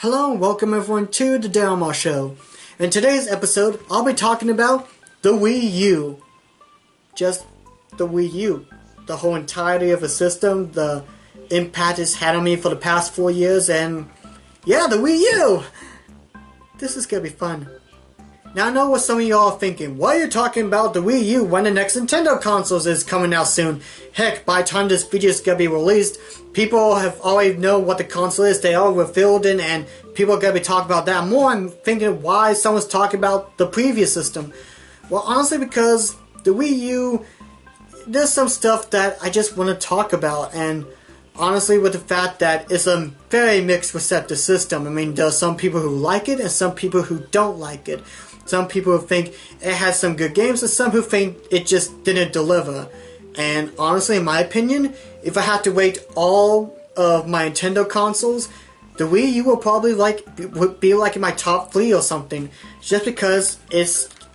Hello and welcome everyone to the Marr Show. In today's episode, I'll be talking about the Wii U. Just the Wii U. The whole entirety of the system, the impact it's had on me for the past 4 years, and yeah, the Wii U! This is gonna be fun. Now I know what some of y'all are thinking. Why are you talking about the Wii U when the next Nintendo consoles is coming out soon? Heck, by the time this video is gonna be released, people have already know what the console is. They all revealed it, and people are gonna be talking about that more. I'm thinking why someone's talking about the previous system. Well, honestly, because the Wii U, there's some stuff that I just want to talk about, and honestly, with the fact that it's a very mixed receptive system. I mean, there's some people who like it and some people who don't like it. Some people who think it has some good games and some who think it just didn't deliver. And honestly, in my opinion, if I had to rate all of my Nintendo consoles, the Wii U will probably would be like in my top 3 or something. Just because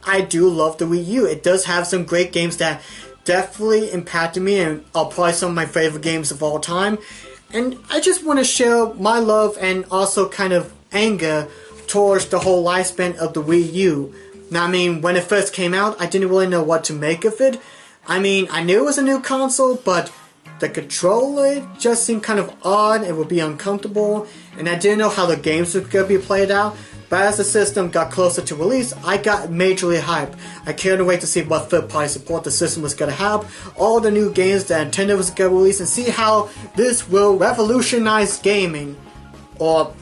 I do love the Wii U. It does have some great games that definitely impacted me and are probably some of my favorite games of all time. And I just want to share my love and also kind of anger towards the whole lifespan of the Wii U. Now, I mean, when it first came out, I didn't really know what to make of it. I mean, I knew it was a new console, but the controller just seemed kind of odd. It would be uncomfortable, and I didn't know how the games were going to be played out. But as the system got closer to release, I got majorly hyped. I couldn't wait to see what third-party support the system was going to have, all the new games that Nintendo was going to release, and see how this will revolutionize gaming. Or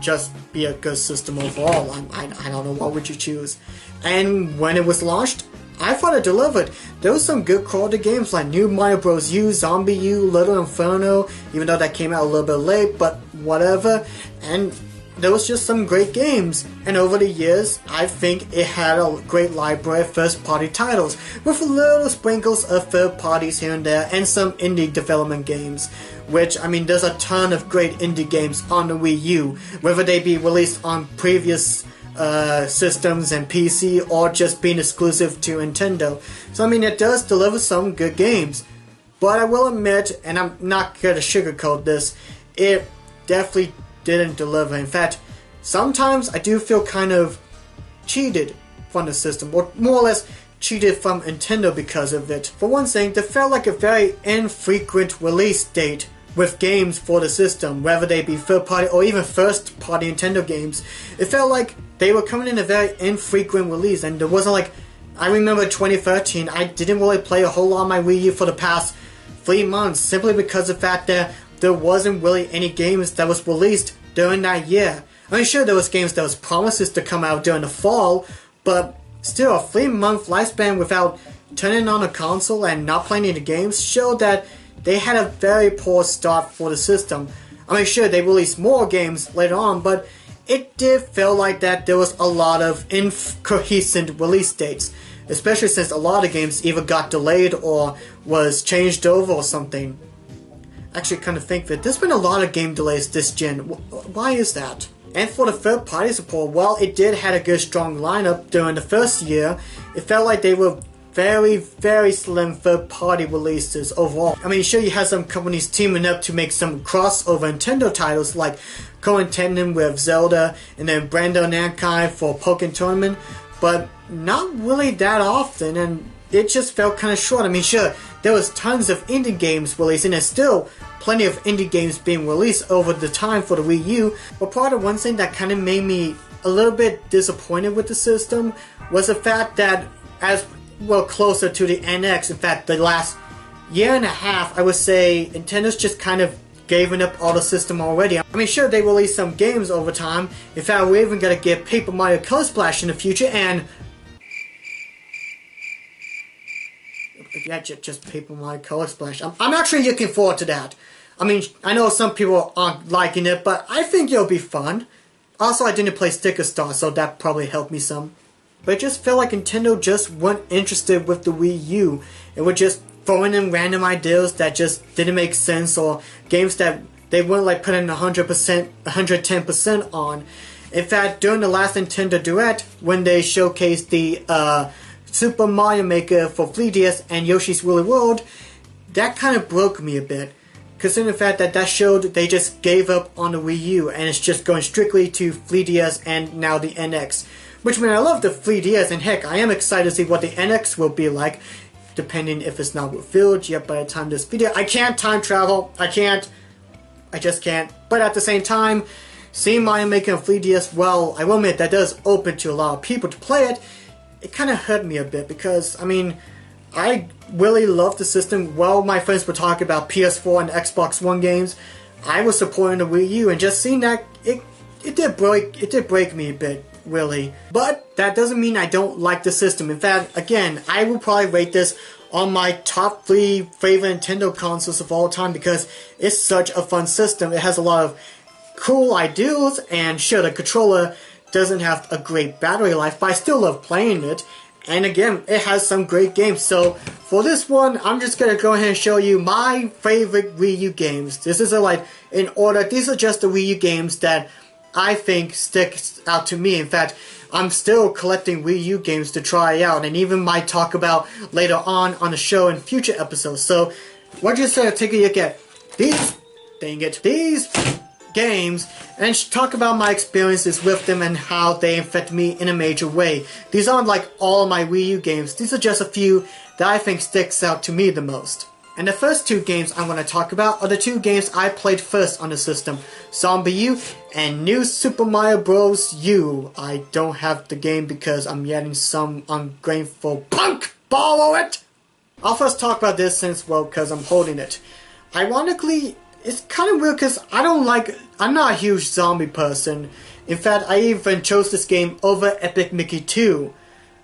just be a good system overall. I don't know, what would you choose? And when it was launched, I thought it delivered. There was some good quality games like New Mario Bros. U, ZombiU, Little Inferno, even though that came out a little bit late, but whatever. And there was just some great games. And over the years, I think it had a great library of first-party titles, with little sprinkles of third parties here and there, and some indie development games. Which, I mean, there's a ton of great indie games on the Wii U, whether they be released on previous systems and PC, or just being exclusive to Nintendo. So, I mean, it does deliver some good games. But I will admit, and I'm not going to sugarcoat this, it definitely didn't deliver. In fact, sometimes I do feel kind of cheated from the system, or more or less cheated from Nintendo because of it. For one thing, there felt like a very infrequent release date with games for the system, whether they be third-party or even first-party Nintendo games. It felt like they were coming in a very infrequent release, and there wasn't like, I remember 2013, I didn't really play a whole lot on my Wii U for the past 3 months, simply because of the fact that there wasn't really any games that was released during that year. I mean, sure, there was games that was promises to come out during the fall, but still, a 3-month lifespan without turning on a console and not playing any games showed that they had a very poor start for the system. I mean, sure, they released more games later on, but it did feel like that there was a lot of incoherent release dates, especially since a lot of games either got delayed or was changed over or something. Actually, kind of think that there's been a lot of game delays this gen. Why is that? And for the third-party support, while it did have a good strong lineup during the first year, it felt like they were very, very slim third-party releases overall. I mean, sure, you had some companies teaming up to make some crossover Nintendo titles, like co-intending with Zelda and then Brando Nankai for Pokken Tournament, but not really that often, and it just felt kind of short. I mean, sure, there was tons of indie games releasing, and still plenty of indie games being released over the time for the Wii U, but part of one thing that kind of made me a little bit disappointed with the system was the fact that as well closer to the NX, in fact the last year and a half, I would say Nintendo's just kind of given up all the system already. I mean, sure, they released some games over time. In fact, we're even gonna get Paper Mario Color Splash in the future, and yeah, just Paper Mario Color Splash. I'm actually looking forward to that. I mean, I know some people aren't liking it, but I think it'll be fun. Also, I didn't play Sticker Star, so that probably helped me some. But it just felt like Nintendo just weren't interested with the Wii U. It was just throwing in random ideas that just didn't make sense, or games that they weren't like putting 100%, 110% on. In fact, during the last Nintendo Direct, when they showcased the Super Mario Maker for 3DS and Yoshi's Woolly World, that kind of broke me a bit. considering the fact that that showed they just gave up on the Wii U and it's just going strictly to 3DS and now the NX. Which, I mean, I love the 3DS, and heck, I am excited to see what the NX will be like, depending if it's not revealed yet by the time this video. I can't time travel. I just can't. But at the same time, seeing Mario making a 3DS, well, I will admit that does open to a lot of people to play it. It kind of hurt me a bit because, I mean, I really love the system. While my friends were talking about PS4 and Xbox One games, I was supporting the Wii U, and just seeing that, it did break me a bit, really. But that doesn't mean I don't like the system. In fact, again, I will probably rate this on my top 3 favorite Nintendo consoles of all time because it's such a fun system. It has a lot of cool ideas, and sure, the controller doesn't have a great battery life, but I still love playing it. And again, it has some great games. So for this one, I'm just gonna go ahead and show you my favorite Wii U games. This is like in order. These are just the Wii U games that I think sticks out to me. In fact, I'm still collecting Wii U games to try out, and even might talk about later on the show in future episodes. So we're just gonna take a look at these games and talk about my experiences with them and how they affect me in a major way. These aren't like all of my Wii U games. These are just a few that I think sticks out to me the most. And the first 2 games I'm going to talk about are the 2 games I played first on the system, ZombiU and New Super Mario Bros. U. I don't have the game because I'm getting some ungrateful punk borrow it! I'll first talk about this since, well, because I'm holding it. Ironically, it's kind of weird because I'm not a huge zombie person. In fact, I even chose this game over Epic Mickey 2.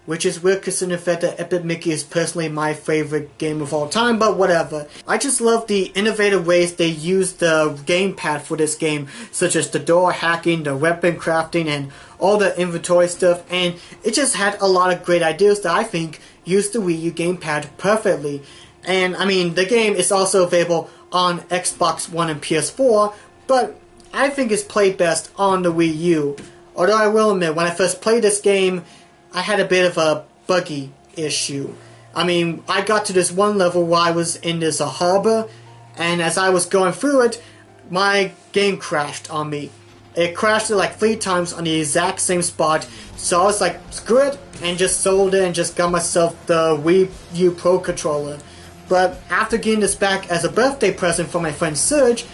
Which is weird considering the fact that Epic Mickey is personally my favorite game of all time, but whatever. I just love the innovative ways they use the gamepad for this game, such as the door hacking, the weapon crafting, and all the inventory stuff, and it just had a lot of great ideas that I think used the Wii U gamepad perfectly. And I mean, the game is also available on Xbox One and PS4, but I think it's played best on the Wii U. Although I will admit, when I first played this game, I had a bit of a buggy issue. I mean, I got to this one level where I was in this harbor, and as I was going through it, my game crashed on me. It crashed like 3 times on the exact same spot, so I was like, screw it, and just sold it and just got myself the Wii U Pro controller. But after getting this back as a birthday present from my friend Serge,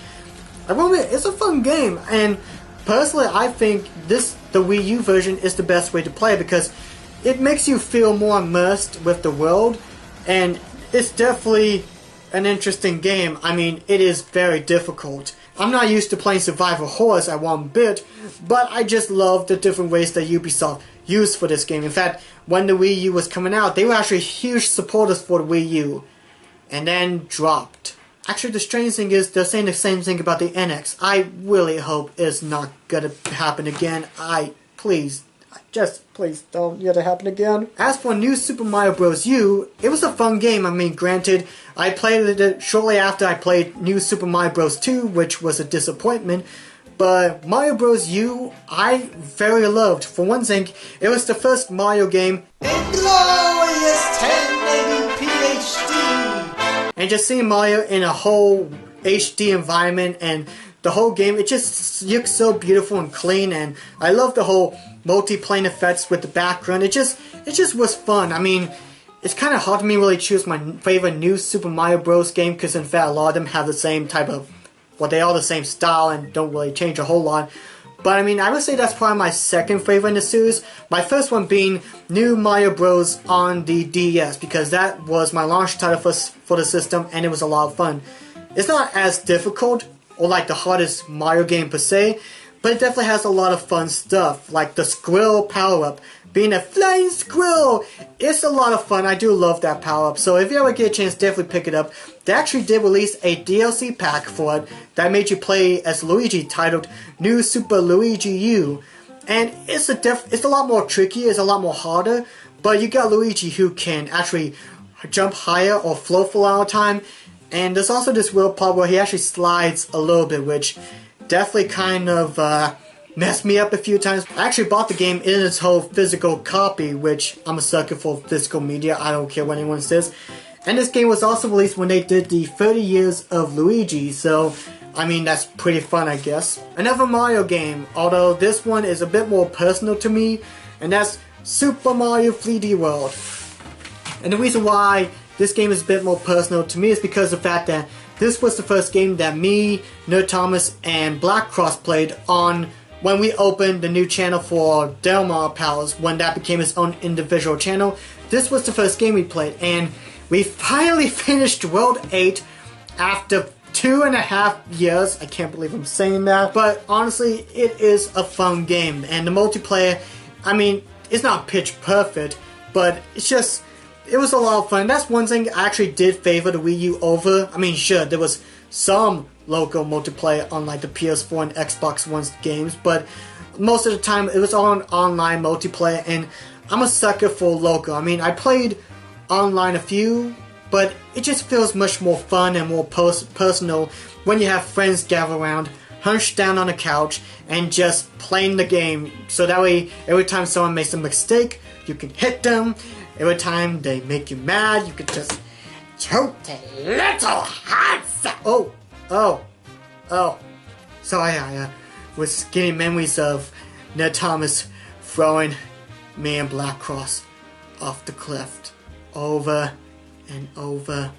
I will admit, it's a fun game, and personally I think the Wii U version is the best way to play because it makes you feel more immersed with the world, and it's definitely an interesting game. I mean, it is very difficult. I'm not used to playing survival horrors at one bit, but I just love the different ways that Ubisoft used for this game. In fact, when the Wii U was coming out, they were actually huge supporters for the Wii U, and then dropped. Actually, the strange thing is, they're saying the same thing about the NX. I really hope it's not gonna happen again. Please don't let it happen again. As for New Super Mario Bros. U, it was a fun game. I mean, granted, I played it shortly after I played New Super Mario Bros. 2, which was a disappointment. But Mario Bros. U, I very loved. For one thing, it was the first Mario game in glorious 1080p HD. And just seeing Mario in a whole HD environment and the whole game, it just looks so beautiful and clean, and I love the whole multi-plane effects with the background. It just was fun. I mean, it's kind of hard to me really choose my favorite New Super Mario Bros. Game because in fact a lot of them have the same type of, well, they all the same style and don't really change a whole lot. But I mean, I would say that's probably my second favorite in the series. My first one being New Mario Bros. On the DS because that was my launch title for the system, and it was a lot of fun. It's not as difficult or like the hardest Mario game per se, but it definitely has a lot of fun stuff, like the squirrel power-up. Being a flying squirrel, it's a lot of fun. I do love that power-up, so if you ever get a chance, definitely pick it up. They actually did release a DLC pack for it that made you play as Luigi, titled New Super Luigi U. And it's a lot more tricky, it's a lot more harder, but you got Luigi who can actually jump higher or float for a long time. And there's also this weird part where he actually slides a little bit, which definitely kind of messed me up a few times. I actually bought the game in its whole physical copy, which I'm a sucker for physical media. I don't care what anyone says. And this game was also released when they did the 30 years of Luigi, so I mean that's pretty fun, I guess. Another Mario game, although this one is a bit more personal to me, and that's Super Mario 3D World. And the reason why this game is a bit more personal to me is because of the fact that this was the first game that me, Nerd Thomas, and Black Cross played on when we opened the new channel for Delmar Pals, when that became its own individual channel. This was the first game we played, and we finally finished World 8 after 2.5 years. I can't believe I'm saying that, but honestly, it is a fun game, and the multiplayer, I mean, it's not pitch perfect, but it's just, it was a lot of fun. That's one thing I actually did favor the Wii U over. I mean, sure, there was some local multiplayer on like the PS4 and Xbox One games, but most of the time it was on online multiplayer, and I'm a sucker for local. I mean, I played online a few, but it just feels much more fun and more personal when you have friends gather around, hunched down on a couch, and just playing the game. So that way, every time someone makes a mistake, you can hit them. Every time they make you mad, you can just choke their little hearts out. Oh. Sorry, I was getting memories of Ned Thomas throwing me and Black Cross off the cliff over and over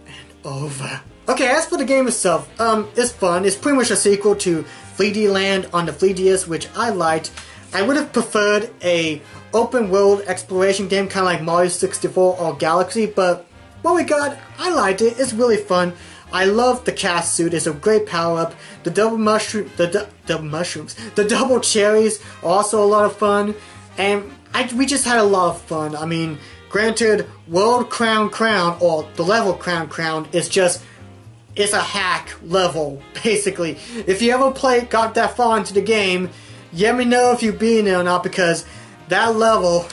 and over. Okay, as for the game itself, it's fun. It's pretty much a sequel to 3D Land on the 3DS, which I liked. I would have preferred a open world exploration game, kind of like Mario 64 or Galaxy, but what we got, I liked it. It's really fun. I love the cast suit. It's a great power-up. The double mushrooms, the double cherries are also a lot of fun, and we just had a lot of fun. I mean, granted, World Crown, or the level Crown is just, it's a hack level, basically. If you ever got that far into the game, let me know if you've been there or not, because that level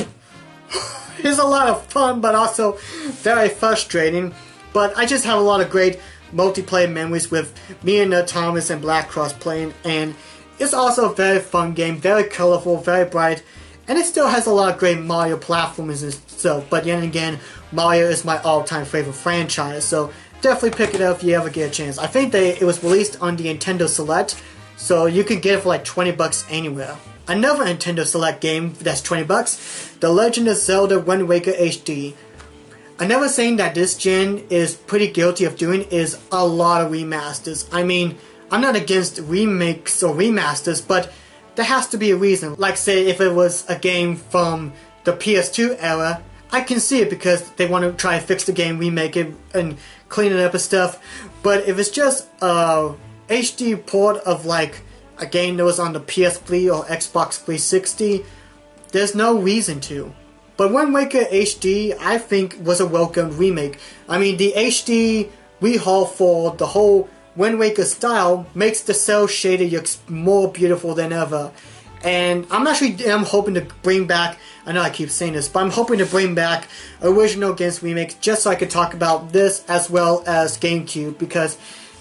is a lot of fun, but also very frustrating. But I just have a lot of great multiplayer memories with me and Thomas and Black Cross playing, and it's also a very fun game, very colorful, very bright, and it still has a lot of great Mario platformers and stuff. But then again, Mario is my all-time favorite franchise, so definitely pick it up if you ever get a chance. I think it was released on the Nintendo Select, so you can get it for like 20 bucks anywhere. Another Nintendo Select game that's 20 bucks, The Legend of Zelda Wind Waker HD. Another thing that this gen is pretty guilty of doing is a lot of remasters. I mean, I'm not against remakes or remasters, but there has to be a reason. Like, say, if it was a game from the PS2 era, I can see it because they want to try and fix the game, remake it, and clean it up and stuff. But if it's just a HD port of like a game that was on the PS3 or Xbox 360, there's no reason to. But Wind Waker HD, I think, was a welcomed remake. I mean, the HD rehaul for the whole Wind Waker style makes the cell shaded look more beautiful than ever. And I'm hoping to bring back, I know I keep saying this, but I'm hoping to bring back original games remakes just so I could talk about this as well as GameCube, because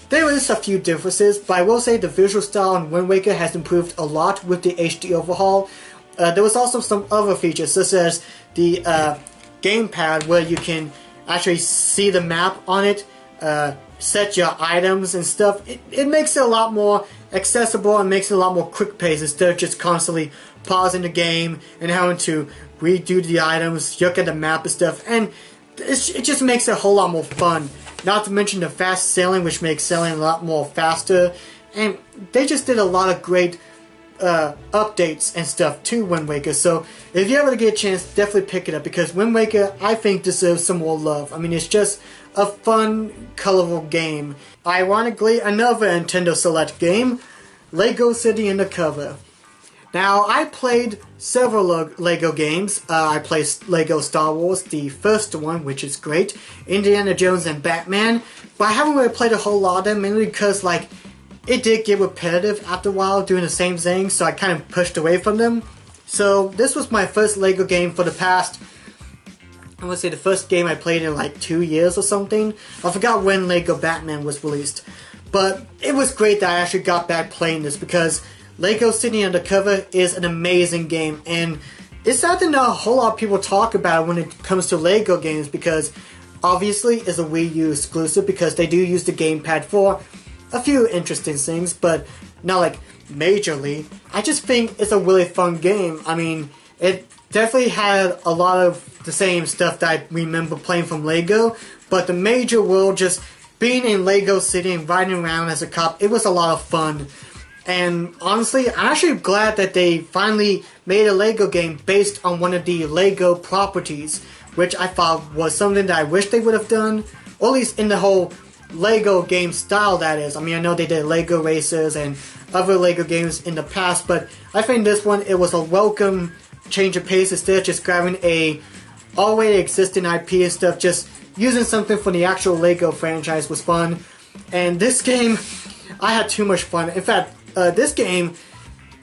there is a few differences, but I will say the visual style in Wind Waker has improved a lot with the HD overhaul. There was also some other features, such as the gamepad, where you can actually see the map on it, set your items and stuff. It makes it a lot more accessible and makes it a lot more quick paced instead of just constantly pausing the game and having to redo the items, look at the map and stuff. And it just makes it a whole lot more fun. Not to mention the fast sailing, which makes sailing a lot more faster. And they just did a lot of great updates and stuff to Wind Waker, so if you ever get a chance, definitely pick it up, because Wind Waker, I think, deserves some more love. I mean, it's just a fun, colorful game. Ironically, another Nintendo Select game, Lego City Undercover. Now, I played several Lego games. I played Lego Star Wars, the first one, which is great, Indiana Jones and Batman, but I haven't really played a whole lot of them, mainly because, like, it did get repetitive after a while doing the same thing, so I kind of pushed away from them. So this was my first Lego game for the past, I want to say the first game I played in like 2 years or something. I forgot when Lego Batman was released. But it was great that I actually got back playing this, because Lego City Undercover is an amazing game, and it's something that a whole lot of people talk about when it comes to Lego games, because obviously is a Wii U exclusive because they do use the gamepad for a few interesting things, but not like majorly. I just think it's a really fun game. I mean, it definitely had a lot of the same stuff that I remember playing from Lego, but the major world, just being in Lego City and riding around as a cop, it was a lot of fun. And honestly, I'm actually glad that they finally made a Lego game based on one of the Lego properties, which I thought was something that I wish they would have done, or at least in the whole Lego game style, that is. I mean, I know they did Lego Racers and other Lego games in the past, but I think this one, it was a welcome change of pace instead of just grabbing a already existing IP and stuff. Just using something from the actual Lego franchise was fun. And this game, I had too much fun. In fact, this game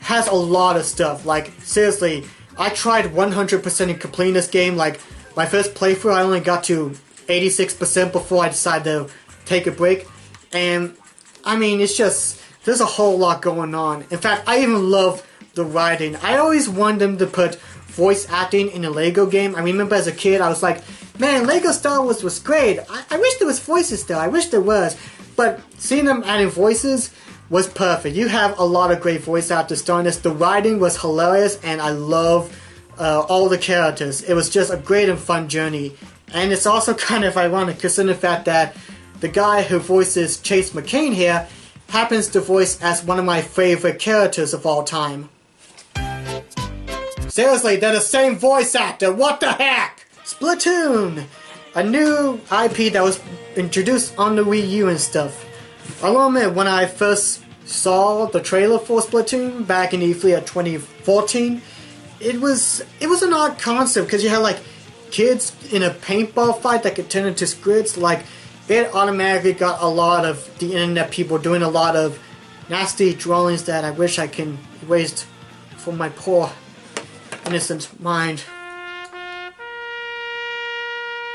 has a lot of stuff. Like, seriously, I tried 100% in completing this game. Like, my first playthrough, I only got to 86% before I decided to take a break. And, I mean, it's just, there's a whole lot going on. In fact, I even love the writing. I always wanted them to put voice acting in a Lego game. I remember as a kid, I was like, man, Lego Star Wars was great. I wish there was voices still. I wish there was. But seeing them adding voices was perfect. You have a lot of great voice actors starring this. The writing was hilarious, and I love all the characters. It was just a great and fun journey. And it's also kind of ironic, considering the fact that the guy who voices Chase McCain here happens to voice as one of my favorite characters of all time. Seriously, they're the same voice actor. What the heck? Splatoon! A new IP that was introduced on the Wii U and stuff. I'll admit, when I first saw the trailer for Splatoon back in E3 at 2014, it was an odd concept because you had like kids in a paintball fight that could turn into squids. Like, it automatically got a lot of the internet people doing a lot of nasty drawings that I wish I can erase from my poor innocent mind.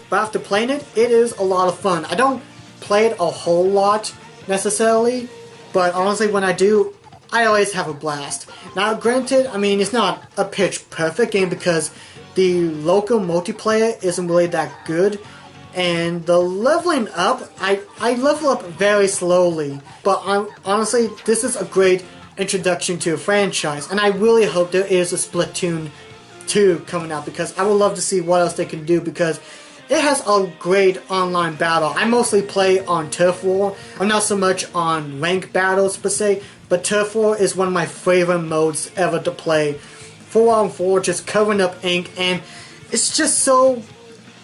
But after playing it, it is a lot of fun. I don't play it a whole lot necessarily, but honestly, when I do, I always have a blast. Now, granted, I mean, it's not a pitch perfect game because the local multiplayer isn't really that good, and the leveling up, I level up very slowly, but honestly, this is a great introduction to a franchise, and I really hope there is a Splatoon 2 coming out because I would love to see what else they can do because it has a great online battle. I mostly play on Turf War. I'm not so much on rank battles per se, but Turf War is one of my favorite modes ever to play. 4-on-4, just covering up ink, and it's just so...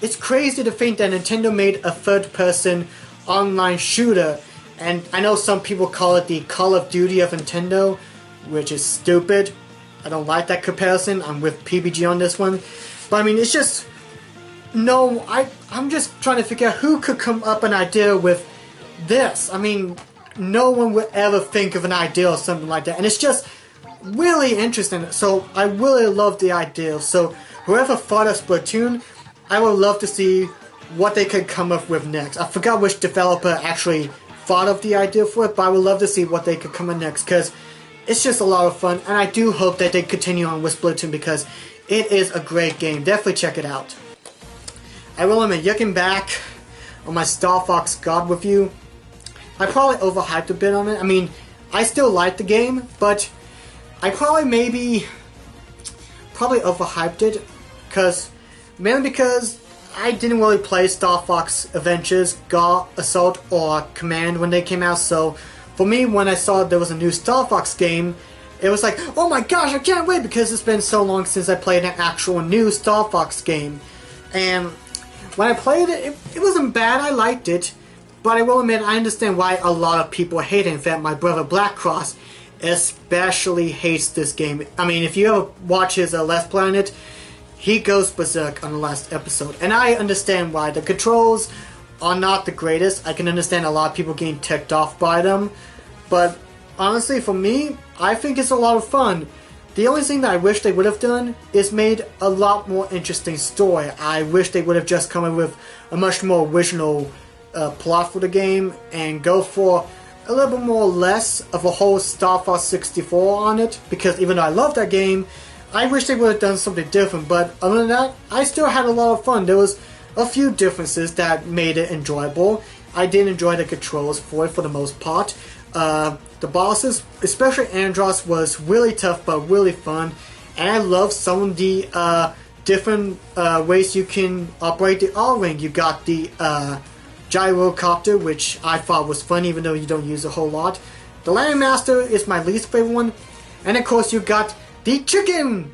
It's crazy to think that Nintendo made a third-person online shooter, and I know some people call it the Call of Duty of Nintendo, which is stupid. I don't like that comparison. I'm with PBG on this one. But I mean, it's just... No, I'm just trying to figure out who could come up an idea with this. I mean, no one would ever think of an idea or something like that. And it's just really interesting. So I really love the idea. So whoever thought of Splatoon, I would love to see what they could come up with next. I forgot which developer actually thought of the idea for it, but I would love to see what they could come up next because it's just a lot of fun. And I do hope that they continue on with Splatoon because it is a great game. Definitely check it out. I will admit, looking back on my Star Fox God with You, I probably overhyped a bit on it. I mean, I still like the game, but I probably overhyped it mainly because I didn't really play Star Fox Adventures, God, Assault, or Command when they came out. So for me, when I saw there was a new Star Fox game, it was like, oh my gosh, I can't wait because it's been so long since I played an actual new Star Fox game. And when I played it, it wasn't bad, I liked it, but I will admit, I understand why a lot of people hate it. In fact, my brother Black Cross especially hates this game. I mean, if you ever watch his Let's Play on it, he goes berserk on the last episode. And I understand why. The controls are not the greatest. I can understand a lot of people getting ticked off by them, but honestly, for me, I think it's a lot of fun. The only thing that I wish they would have done is made a lot more interesting story. I wish they would have just come up with a much more original plot for the game and go for a little bit more less of a whole Star Fox 64 on it, because even though I love that game, I wish they would have done something different. But other than that, I still had a lot of fun. There was a few differences that made it enjoyable. I did enjoy the controls for it for the most part. The bosses, especially Andros, was really tough but really fun. And I love some of the different ways you can operate the R-Ring. You got the gyrocopter, which I thought was fun even though you don't use a whole lot. The Landmaster is my least favorite one. And of course you got the chicken!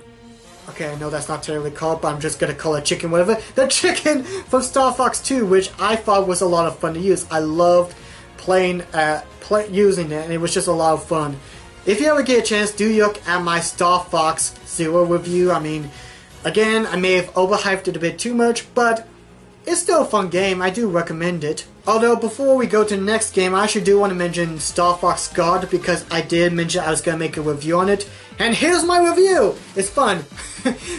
Okay, I know that's not terribly called, but I'm just gonna call it chicken, whatever. The chicken from Star Fox 2, which I thought was a lot of fun to use. I loved using it, and it was just a lot of fun. If you ever get a chance, do look at my Star Fox Zero review. I mean, again, I may have overhyped it a bit too much, but it's still a fun game. I do recommend it. Although, before we go to the next game, I actually do want to mention Star Fox God, because I did mention I was going to make a review on it. And here's my review! It's fun.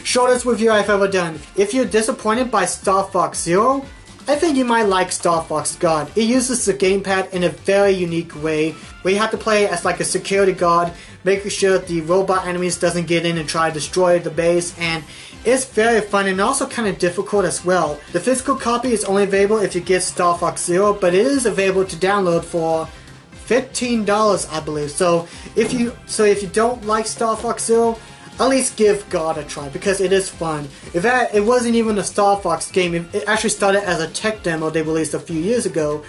Shortest review I've ever done. If you're disappointed by Star Fox Zero, I think you might like Star Fox God. It uses the gamepad in a very unique way, where you have to play as like a security guard, making sure the robot enemies doesn't get in and try to destroy the base, and it's very fun and also kind of difficult as well. The physical copy is only available if you get Star Fox Zero, but it is available to download for $15, I believe. So if you don't like Star Fox Zero, at least give God a try, because it is fun. In fact, it wasn't even a Star Fox game. It actually started as a tech demo they released a few years ago,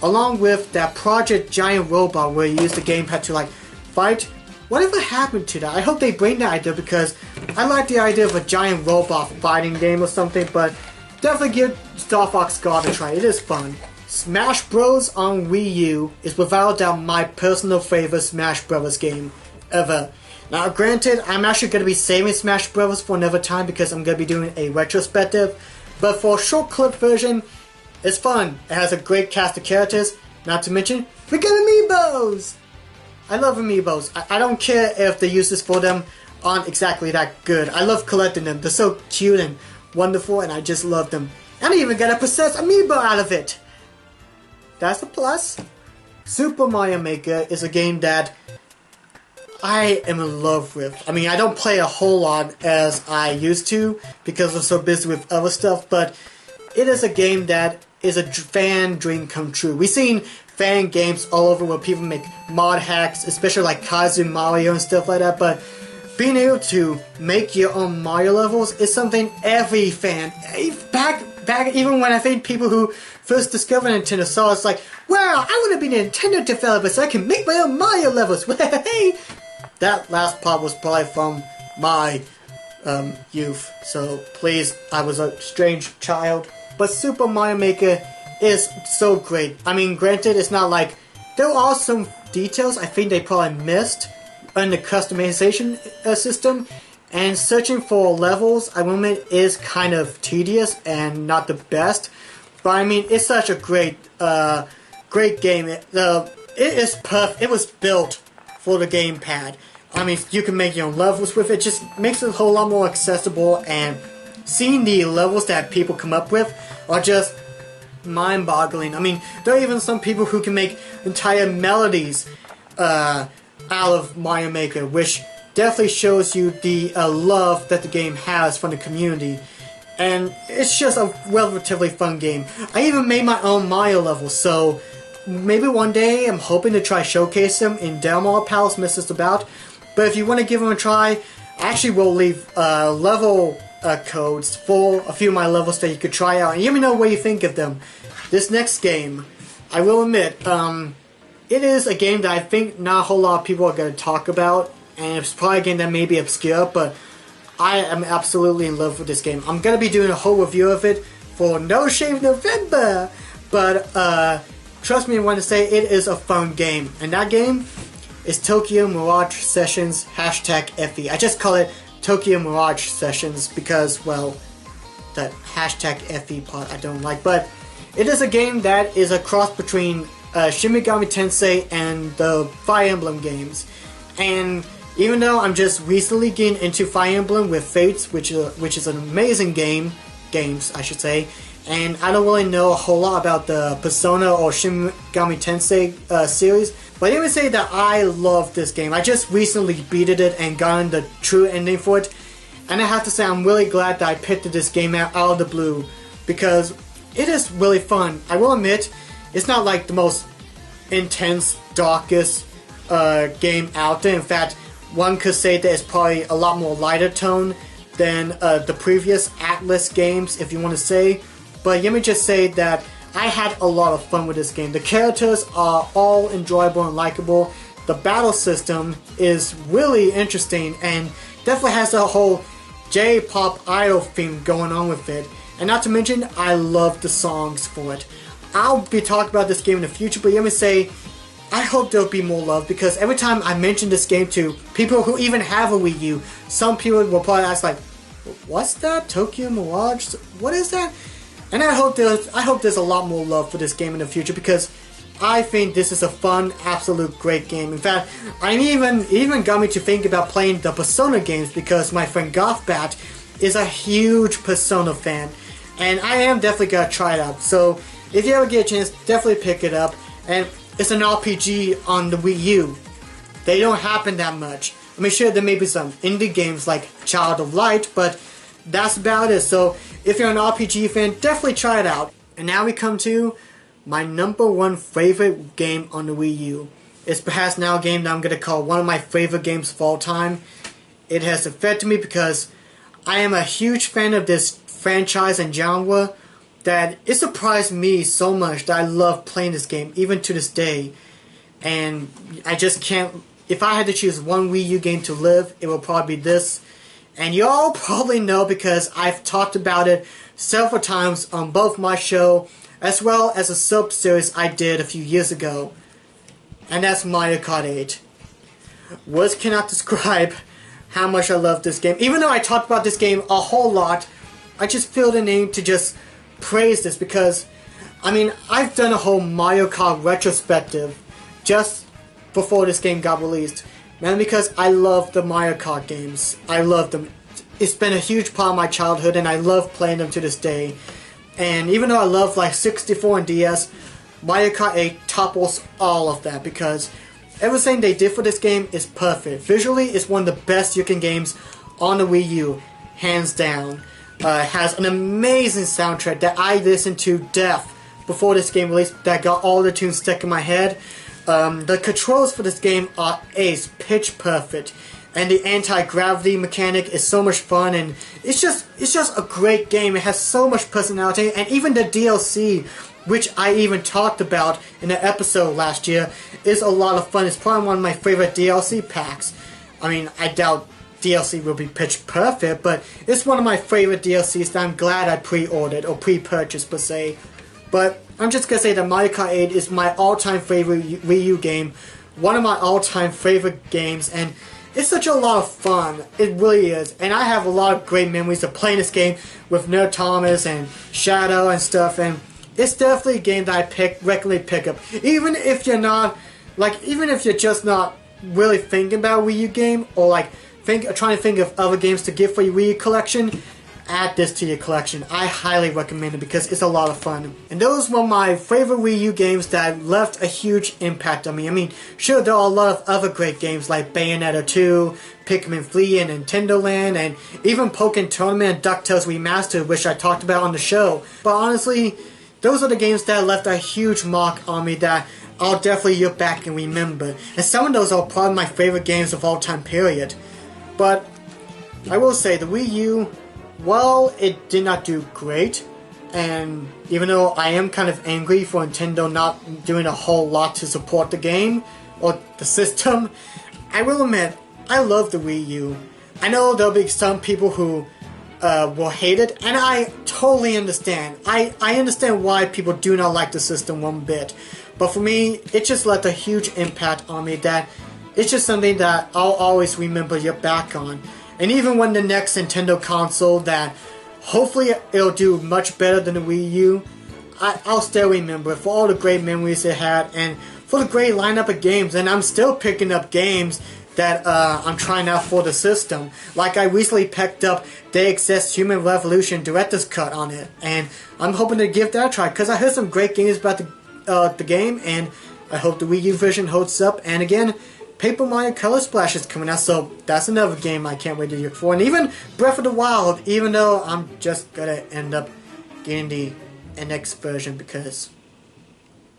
along with that Project Giant Robot where you use the gamepad to like fight. Whatever happened to that? I hope they bring that idea, because I like the idea of a giant robot fighting game or something, but definitely give Star Fox God a try. It is fun. Smash Bros. On Wii U is without doubt my personal favorite Smash Bros. Game ever. Now granted, I'm actually going to be saving Smash Bros. For another time because I'm going to be doing a retrospective, but for a short clip version, it's fun. It has a great cast of characters, not to mention, we got amiibos! I love amiibos. I don't care if the uses for them aren't exactly that good. I love collecting them. They're so cute and wonderful, and I just love them. And I even got a possessed amiibo out of it! That's a plus. Super Mario Maker is a game that I am in love with. I mean, I don't play a whole lot as I used to because I'm so busy with other stuff, but it is a game that is a fan dream come true. We've seen fan games all over where people make mod hacks, especially like Kazu Mario and stuff like that, but being able to make your own Mario levels is something every fan, back even when I think people who first discovered Nintendo saw, it's like, wow, I want to be a Nintendo developer so I can make my own Mario levels. Hey, that last part was probably from my youth, so please, I was a strange child. But Super Mario Maker is so great. I mean, granted, it's not like, there are some details I think they probably missed in the customization system, and searching for levels, I will admit, is kind of tedious and not the best. But I mean, it's such a great game. It is perfect. It was built for the gamepad. I mean, you can make your own levels with it. Just makes it a whole lot more accessible, and seeing the levels that people come up with are just mind-boggling. I mean, there are even some people who can make entire melodies out of Mario Maker, which definitely shows you the love that the game has from the community. And it's just a relatively fun game. I even made my own Mario levels, so maybe one day I'm hoping to try showcase them in Delmar Palace Mrs. About. But if you want to give them a try, I actually will leave level codes for a few of my levels that you could try out, and let me know what you think of them. This next game, I will admit, it is a game that I think not a whole lot of people are going to talk about, and it's probably a game that may be obscure, but I am absolutely in love with this game. I'm going to be doing a whole review of it for No Shave November, but trust me when I say it is a fun game, and that game is Tokyo Mirage Sessions #FE. I just call it Tokyo Mirage Sessions because, well, that #FE part I don't like, but it is a game that is a cross between Shin Megami Tensei and the Fire Emblem games. And even though I'm just recently getting into Fire Emblem with Fates, which is an amazing games I should say, and I don't really know a whole lot about the Persona or Shin Megami Tensei series, but I even say that I love this game. I just recently beated it and gotten the true ending for it, and I have to say I'm really glad that I picked this game out of the blue because it is really fun. I will admit, it's not like the most intense, darkest game out there. In fact, one could say that it's probably a lot more lighter tone than the previous Atlas games, if you want to say. But let me just say that I had a lot of fun with this game. The characters are all enjoyable and likable. The battle system is really interesting and definitely has a whole J-pop idol theme going on with it. And not to mention, I love the songs for it. I'll be talking about this game in the future, but let me say, I hope there'll be more love, because every time I mention this game to people who even have a Wii U, some people will probably ask like, what's that? Tokyo Mirage? What is that? And I hope there's a lot more love for this game in the future, because I think this is a fun, absolute great game. In fact, it even got me to think about playing the Persona games, because my friend Gothbat is a huge Persona fan, and I am definitely gonna try it out. So if you ever get a chance, definitely pick it up. And it's an RPG on the Wii U. They don't happen that much. I mean, sure, there may be some indie games like Child of Light, but that's about it. So if you're an RPG fan, definitely try it out. And now we come to my #1 favorite game on the Wii U. It's perhaps now a game that I'm going to call one of my favorite games of all time. It has affected me because I am a huge fan of this franchise and genre, that it surprised me so much that I love playing this game, even to this day. And I just can't, if I had to choose one Wii U game to live, it will probably be this. And y'all probably know, because I've talked about it several times on both my show, as well as a sub-series I did a few years ago. And that's Mario Kart 8. Words cannot describe how much I love this game. Even though I talked about this game a whole lot, I just feel the need to just praise this, because I mean, I've done a whole Mario Kart retrospective just before this game got released, mainly because I love the Mario Kart games. I love them. It's been a huge part of my childhood, and I love playing them to this day. And even though I love like 64 and DS, Mario Kart 8 topples all of that, because everything they did for this game is perfect. Visually, it's one of the best looking games on the Wii U, hands down. Has an amazing soundtrack that I listened to deaf before this game released, that got all the tunes stuck in my head. The controls for this game are ace, pitch perfect, and the anti-gravity mechanic is so much fun, and it's just a great game. It has so much personality, and even the DLC, which I even talked about in an episode last year, is a lot of fun. It's probably one of my favorite DLC packs. I mean, I doubt DLC will be pitch perfect, but it's one of my favorite DLCs that I'm glad I pre-ordered or pre-purchased per se. But I'm just gonna say that Mario Kart 8 is my all-time favorite Wii U game, one of my all-time favorite games, and it's such a lot of fun. It really is, and I have a lot of great memories of playing this game with Nerd Thomas and Shadow and stuff, and it's definitely a game that I regularly pick up, even if you're not, like, even if you're just not really thinking about a Wii U game, or like trying to think of other games to get for your Wii U collection. Add this to your collection. I highly recommend it because it's a lot of fun. And those were my favorite Wii U games that left a huge impact on me. I mean, sure, there are a lot of other great games like Bayonetta 2, Pikmin 3, and Nintendo Land, and even Pokken Tournament and DuckTales Remastered, which I talked about on the show. But honestly, those are the games that left a huge mark on me that I'll definitely look back and remember. And some of those are probably my favorite games of all time, period. But I will say, the Wii U, well, it did not do great, and even though I am kind of angry for Nintendo not doing a whole lot to support the game, or the system, I will admit, I love the Wii U. I know there'll be some people who will hate it, and I totally understand. I understand why people do not like the system one bit, but for me, it just left a huge impact on me that it's just something that I'll always remember you back on. And even when the next Nintendo console, that hopefully it'll do much better than the Wii U, I'll still remember it for all the great memories it had and for the great lineup of games. And I'm still picking up games that I'm trying out for the system. Like I recently picked up DXS Human Revolution Director's Cut on it, and I'm hoping to give that a try because I heard some great games about the game, and I hope the Wii U version holds up. And again, Paper Mario Color Splash is coming out, so that's another game I can't wait to look for. And even Breath of the Wild, even though I'm just gonna end up getting the NX version because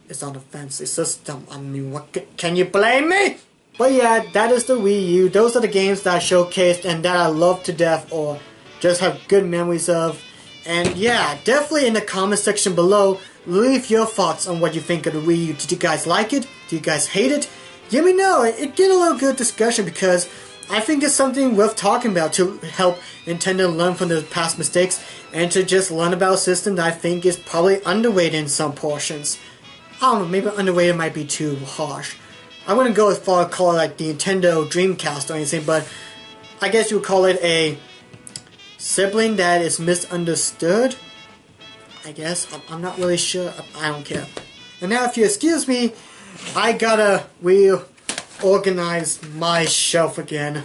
it's on a fancy system. I mean, what can you blame me? But yeah, that is the Wii U. Those are the games that I showcased and that I love to death or just have good memories of. And yeah, definitely in the comment section below, leave your thoughts on what you think of the Wii U. Did you guys like it? Do you guys hate it? Let me know. It get a little good discussion because I think it's something worth talking about to help Nintendo learn from their past mistakes and to just learn about a system that I think is probably underrated in some portions. I don't know, maybe underrated might be too harsh. I wouldn't go as far as call it like the Nintendo Dreamcast or anything, but I guess you would call it a sibling that is misunderstood. I guess. I'm not really sure. I don't care. And now if you excuse me, I gotta reorganize my shelf again.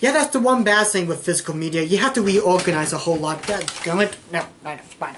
Yeah, that's the one bad thing with physical media. You have to reorganize a whole lot. God damn it. No, fine.